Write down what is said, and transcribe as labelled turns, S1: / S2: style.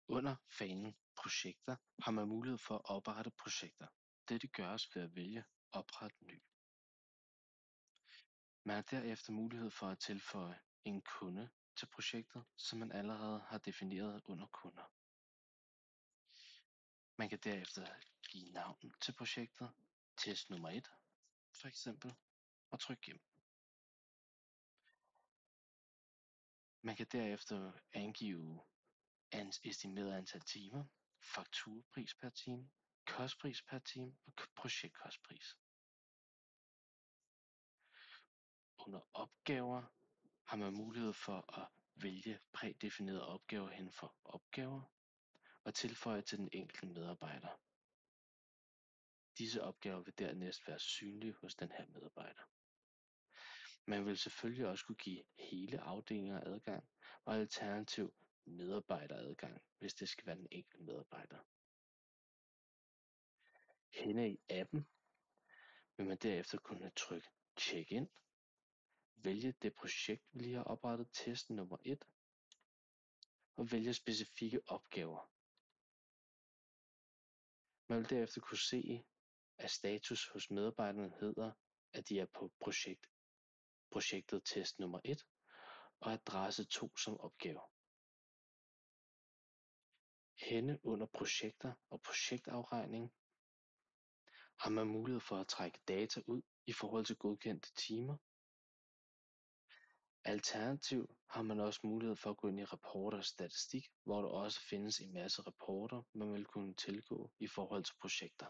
S1: Under fanen Projekter har man mulighed for at oprette projekter. Dette gøres ved at vælge Opret ny. Man har derefter mulighed for at tilføje en kunde til projektet, som man allerede har defineret under kunder. Man kan derefter give navn til projektet, test nummer 1 for eksempel, og trykke gennem. Man kan derefter angive estimeret antal timer, fakturapris per time, kostpris per time og projektkostpris. Under opgaver har man mulighed for at vælge prædefinerede opgaver inden for opgaver og tilføje til den enkelte medarbejder. Disse opgaver vil dernæst være synlige hos den her medarbejder. Man vil selvfølgelig også kunne give hele afdelinger adgang og alternativ medarbejderadgang, hvis det skal være den enkelte medarbejder. Henne i appen vil man derefter kunne trykke Check in, vælge det projekt, vi lige har oprettet, test nummer 1, og vælge specifikke opgaver. Man vil derefter kunne se, at status hos medarbejderne hedder, at de er på projektet test nummer 1 og adresse 2 som opgave. Henne under projekter og projektafregning har man mulighed for at trække data ud i forhold til godkendte timer. Alternativt har man også mulighed for at gå ind i rapporter og statistik, hvor der også findes en masse rapporter, man vil kunne tilgå i forhold til projekter.